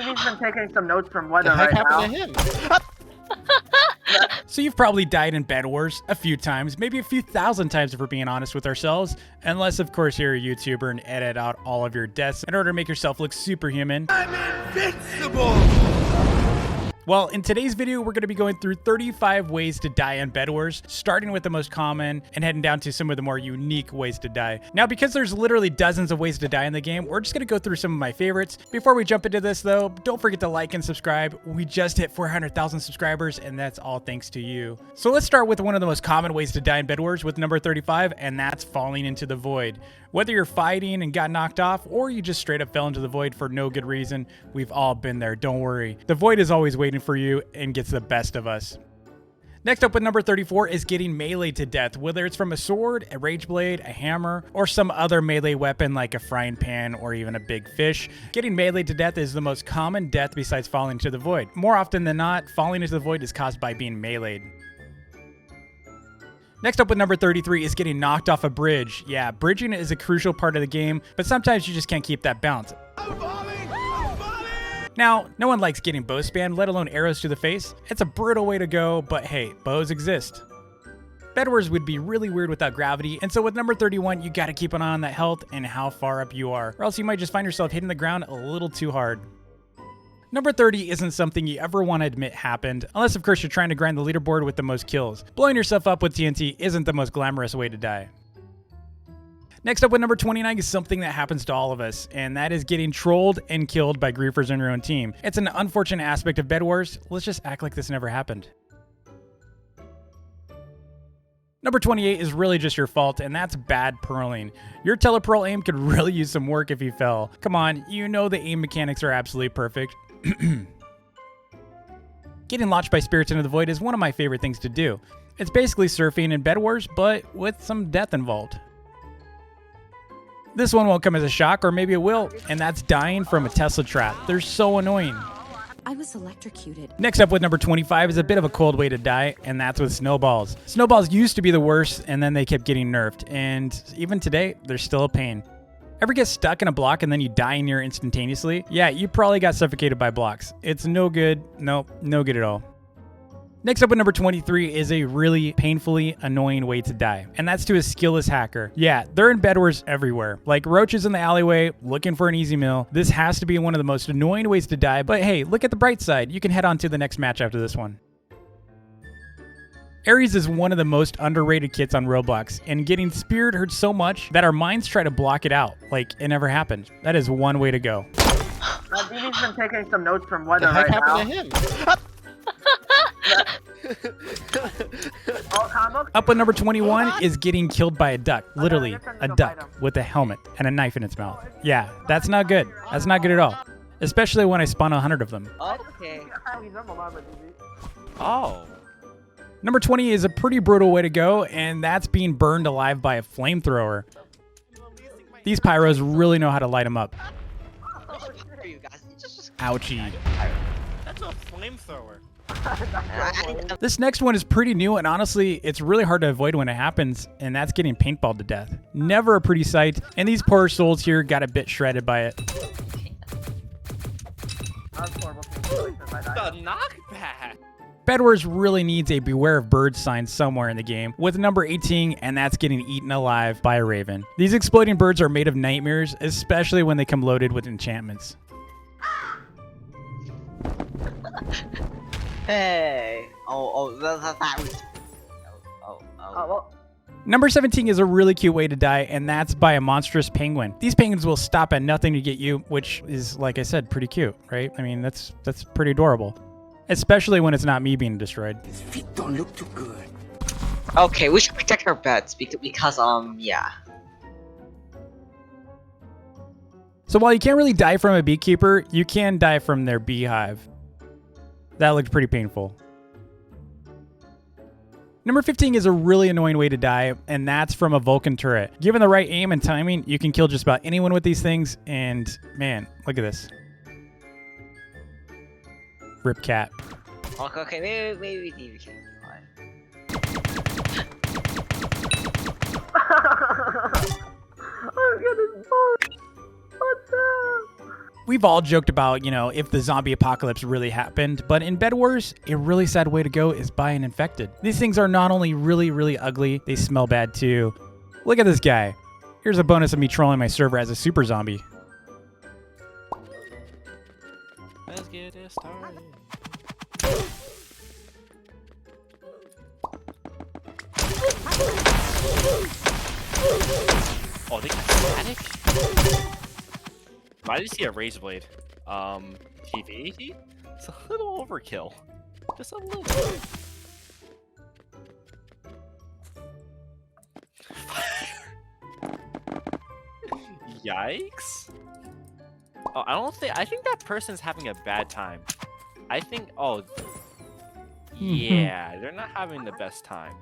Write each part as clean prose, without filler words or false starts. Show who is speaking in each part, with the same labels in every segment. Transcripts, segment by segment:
Speaker 1: Stevie's been taking some notes from weather
Speaker 2: What the heck
Speaker 1: right
Speaker 2: happened
Speaker 1: now.
Speaker 2: to him?
Speaker 3: So you've probably died in Bed Wars a few times, maybe a few thousand times if we're being honest with ourselves. Unless, of course, you're a YouTuber and edit out all of your deaths in order to make yourself look superhuman.
Speaker 4: I'm invincible!
Speaker 3: Well, in today's video, we're going to be going through 35 ways to die in Bed Wars, starting with the most common and heading down to some of the more unique ways to die. Now, because there's literally dozens of ways to die in the game, we're just going to go through some of my favorites. Before we jump into this, though, don't forget to like and subscribe. We just hit 400,000 subscribers, and that's all thanks to you. So let's start with one of the most common ways to die in Bed Wars with number 35, and that's falling into the void. Whether you're fighting and got knocked off, or you just straight up fell into the void for no good reason, we've all been there, don't worry. The void is always waiting for you and gets the best of us. Next up with number 34 is getting meleeed to death, whether it's from a sword, a rage blade, a hammer, or some other melee weapon like a frying pan or even a big fish. Getting meleeed to death is the most common death besides falling into the void. More often than not, falling into the void is caused by being meleeed. Next up with number 33 is getting knocked off a bridge. Yeah, bridging is a crucial part of the game, but sometimes you just can't keep that bounce.
Speaker 4: I'm falling! I'm falling!
Speaker 3: Now, no one likes getting bow spammed, let alone arrows to the face. It's a brutal way to go, but hey, bows exist. Bed Wars would be really weird without gravity, and so with number 31, you gotta keep an eye on that health and how far up you are, or else you might just find yourself hitting the ground a little too hard. Number 30 isn't something you ever want to admit happened, unless of course you're trying to grind the leaderboard with the most kills. Blowing yourself up with TNT isn't the most glamorous way to die. Next up with number 29 is something that happens to all of us, and that is getting trolled and killed by griefers on your own team. It's an unfortunate aspect of Bed Wars. Let's just act like this never happened. Number 28 is really just your fault, and that's bad pearling. Your TELEPEARL aim could really use some work if you fell. Come on, you know the aim mechanics are absolutely perfect. Getting launched by spirits into the void is one of my favorite things to do. It's basically surfing in Bed Wars, but with some death involved. This one won't come as a shock, or maybe it will, and that's dying from a Tesla trap. They're so annoying.
Speaker 5: I was electrocuted.
Speaker 3: Next up with number 25 is a bit of a cold way to die, and that's with snowballs. Snowballs used to be the worst, and then they kept getting nerfed, and even today, they're still a pain. Ever get stuck in a block and then you die near instantaneously? Yeah, you probably got suffocated by blocks. It's no good. Nope, no good at all. Next up with number 23 is a really painfully annoying way to die, and that's to a skillless hacker. Yeah, they're in Bed Wars everywhere, like roaches in the alleyway looking for an easy meal. This has to be one of the most annoying ways to die, but hey, look at the bright side. You can head on to the next match after this one. Ares is one of the most underrated kits on Roblox, and getting speared hurts so much that our minds try to block it out, like it never happened. That is one way to go.
Speaker 1: Stevie's been taking some notes from
Speaker 2: What
Speaker 1: weather
Speaker 2: the heck
Speaker 1: right now.
Speaker 2: happened to him?
Speaker 3: Up with number 21 is getting killed by a duck. Literally, a duck with a helmet and a knife in its mouth. Yeah, that's not good. That's not good at all. Especially when I spawn 100 of them.
Speaker 6: Okay.
Speaker 2: Oh.
Speaker 3: Number 20 is a pretty brutal way to go, and that's being burned alive by a flamethrower. These pyros really know how to light them up. Ouchie.
Speaker 2: That's a flamethrower.
Speaker 3: This next one is pretty new, and honestly, it's really hard to avoid when it happens, and that's getting paintballed to death. Never a pretty sight, and these poor souls here got a bit shredded by it.
Speaker 2: The knockback.
Speaker 3: Bed Wars really needs a beware of birds sign somewhere in the game, with number 18, and that's getting eaten alive by a raven. These exploding birds are made of nightmares, especially when they come loaded with enchantments.
Speaker 6: Hey. That was.
Speaker 1: Well,
Speaker 3: Number 17 is a really cute way to die, and that's by a monstrous penguin. These penguins will stop at nothing to get you, which is, like I said, pretty cute, right? I mean, that's pretty adorable. Especially when it's not me being destroyed.
Speaker 4: His feet don't look too good.
Speaker 6: Okay, we should protect our pets because yeah.
Speaker 3: So while you can't really die from a beekeeper, you can die from their beehive. That looked pretty painful. Number 15 is a really annoying way to die, and that's from a Vulcan turret. Given the right aim and timing, you can kill just about anyone with these things, and man, look at this. Rip cat.
Speaker 6: Okay, maybe we can.
Speaker 1: I'm getting bored. What's up?
Speaker 3: We've all joked about, you know, if the zombie apocalypse really happened, but in BedWars, a really sad way to go is by an infected. These things are not only really, really ugly, they smell bad too. Look at this guy. Here's a bonus of me trolling my server as a super zombie.
Speaker 2: Let's get it started. Oh, they got static? Why did you see a razor blade? TV? It's a little overkill. Just a little. Yikes. Oh, I think that person's having a bad time. I think, oh, yeah, they're not having the best time.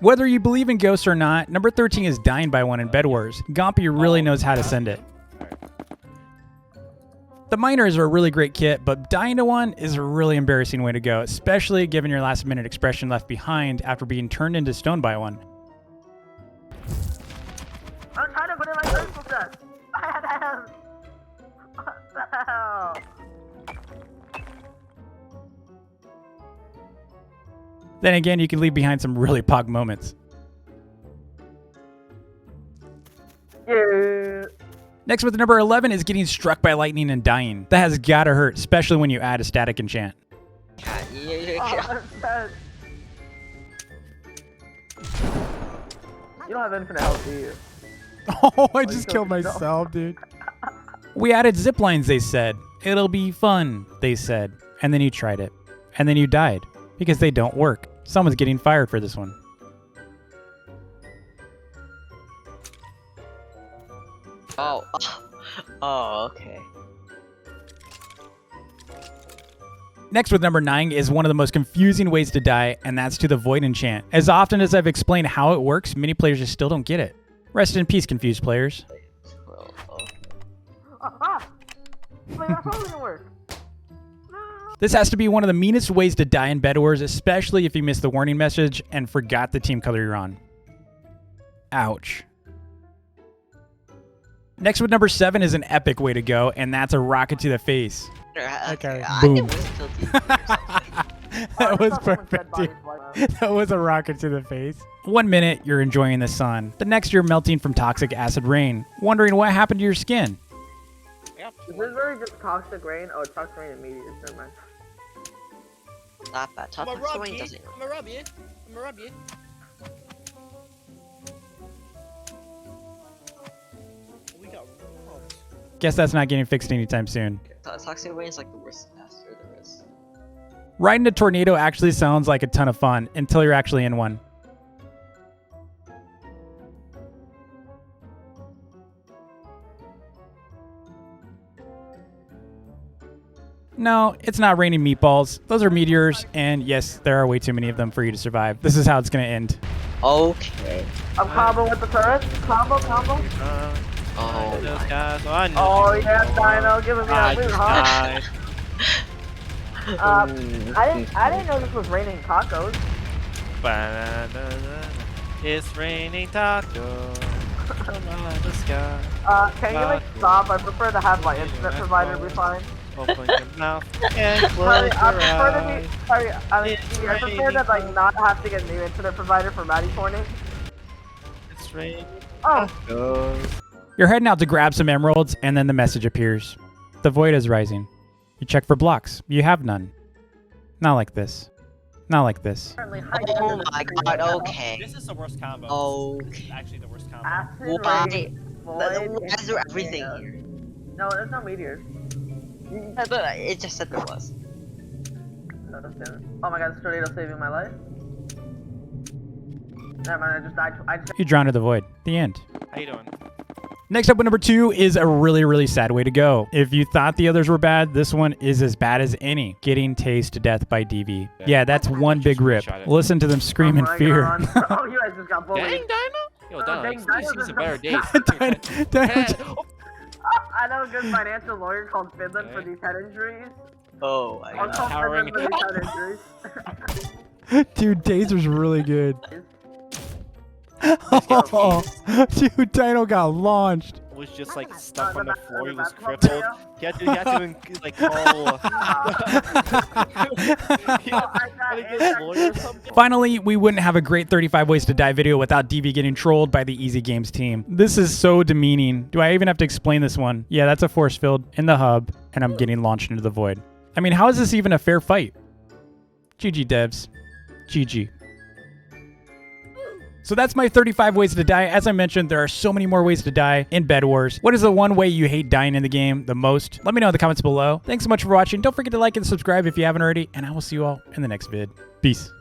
Speaker 3: Whether you believe in ghosts or not, number 13 is dying by one in BedWars. Gompy really knows how to send it. The miners are a really great kit, but dying to one is a really embarrassing way to go, especially given your last minute expression left behind after being turned into stone by one.
Speaker 1: I'm trying to put in my surgical set. What the hell?
Speaker 3: Then again, you can leave behind some really pog moments.
Speaker 1: Yeah.
Speaker 3: Next with number 11 is getting struck by lightning and dying. That has gotta hurt, especially when you add a static enchant.
Speaker 6: God,
Speaker 1: Oh, I'm dead. You don't have infinite health, do you?
Speaker 3: Oh, I just killed myself, dude. We added zip lines, they said. It'll be fun, they said. And then you tried it. And then you died. Because they don't work. Someone's getting fired for this one.
Speaker 6: Oh. Oh, okay.
Speaker 3: Next with number 9 is one of the most confusing ways to die, and that's to the void enchant. As often as I've explained how it works, many players just still don't get it. Rest in peace, confused players.
Speaker 1: Wait, that's probably gonna work.
Speaker 3: This has to be one of the meanest ways to die in BedWars, especially if you missed the warning message and forgot the team color you're on. Ouch. Next with number 7 is an epic way to go, and that's a rocket to the face.
Speaker 6: Okay.
Speaker 3: Boom.
Speaker 1: Oh,
Speaker 3: That was
Speaker 1: someone's dead
Speaker 3: perfect,
Speaker 1: bodies
Speaker 3: dude.
Speaker 1: like that.
Speaker 3: That was a rocket to the face. 1 minute, you're enjoying the sun. The next, you're melting from toxic acid rain, wondering what happened to your skin.
Speaker 1: Is this really just toxic rain? Oh, toxic rain and meteors, never mind.
Speaker 6: Not bad. Top
Speaker 2: I'ma
Speaker 6: of
Speaker 2: rub
Speaker 6: swing
Speaker 2: you.
Speaker 6: doesn't.
Speaker 2: I'ma rub you. I'ma rub you. We got rubbed.
Speaker 3: Guess that's not getting fixed anytime soon.
Speaker 6: Toxic rain is like the worst disaster there is.
Speaker 3: Riding a tornado actually sounds like a ton of fun until you're actually in one. No, it's not raining meatballs. Those are meteors, and yes, there are way too many of them for you to survive. This is how it's gonna end.
Speaker 6: Okay.
Speaker 1: I'm combo with the turret. Combo.
Speaker 6: Oh
Speaker 2: Those
Speaker 6: my.
Speaker 2: guys. Oh, I know.
Speaker 1: Oh yeah, Dino, giving me
Speaker 2: I
Speaker 1: a blue,
Speaker 2: just
Speaker 1: huh?
Speaker 2: died.
Speaker 1: I didn't know this was raining tacos.
Speaker 2: Ba-na-na-na-na. It's raining tacos. Come on, the sky.
Speaker 1: Can you like stop? I prefer to have my internet provider be fine.
Speaker 2: Open your mouth and close
Speaker 1: Sorry,
Speaker 2: your
Speaker 1: I prefer to
Speaker 2: eyes.
Speaker 1: be. Sorry, I
Speaker 2: It's
Speaker 1: prefer to like not have to get a new internet provider for Maddie Corning.
Speaker 2: It's raining
Speaker 1: Oh,
Speaker 2: tacos.
Speaker 3: You're heading out to grab some emeralds, and then the message appears. The void is rising. You check for blocks. You have none. Not like this. Not like this.
Speaker 1: apparently
Speaker 6: Oh my god, okay.
Speaker 2: This is the worst combo.
Speaker 6: Okay.
Speaker 2: This is actually the worst combo.
Speaker 1: Acid
Speaker 6: Why?
Speaker 1: rain,
Speaker 6: Why
Speaker 1: void,
Speaker 6: is there everything
Speaker 1: and
Speaker 6: here?
Speaker 1: No, there's no meteors.
Speaker 6: It just said there was.
Speaker 1: No, that's it. Oh my god, this tornado saving my life. Never mind, I just died. I just
Speaker 3: You drown to the void. The end.
Speaker 2: How you doing?
Speaker 3: Next up with number 2 is a really, really sad way to go. If you thought the others were bad, this one is as bad as any. Getting tased to death by DV. Yeah, that's one big rip. Listen to them scream in
Speaker 1: oh my
Speaker 3: fear.
Speaker 1: God. Oh, you guys just got bullied.
Speaker 2: Dang, Dino? Yo,
Speaker 1: Oh,
Speaker 2: Dino,
Speaker 1: dang,
Speaker 2: somebody's
Speaker 1: Dino
Speaker 2: seen some better days.
Speaker 1: I know a good financial lawyer called Finland for these head injuries.
Speaker 6: Oh my
Speaker 1: I'll
Speaker 6: god.
Speaker 1: call
Speaker 2: Powering
Speaker 1: Finland for these head injuries.
Speaker 3: Dude, Taser's really good. Oh, dude, Dino got launched.
Speaker 2: was just like stuck on the floor. He was
Speaker 1: That's one
Speaker 2: crippled.
Speaker 1: video?
Speaker 2: He had to like call. He had to get a lawyer or something.
Speaker 3: Finally, we wouldn't have a great 35 ways to die video without DV getting trolled by the Easy Games team. This is so demeaning. Do I even have to explain this one? Yeah, that's a force field in the hub, and I'm getting launched into the void. I mean, how is this even a fair fight? GG devs. GG. So that's my 35 ways to die. As I mentioned, there are so many more ways to die in BedWars. What is the one way you hate dying in the game the most? Let me know in the comments below. Thanks so much for watching. Don't forget to like and subscribe if you haven't already, and I will see you all in the next vid. Peace.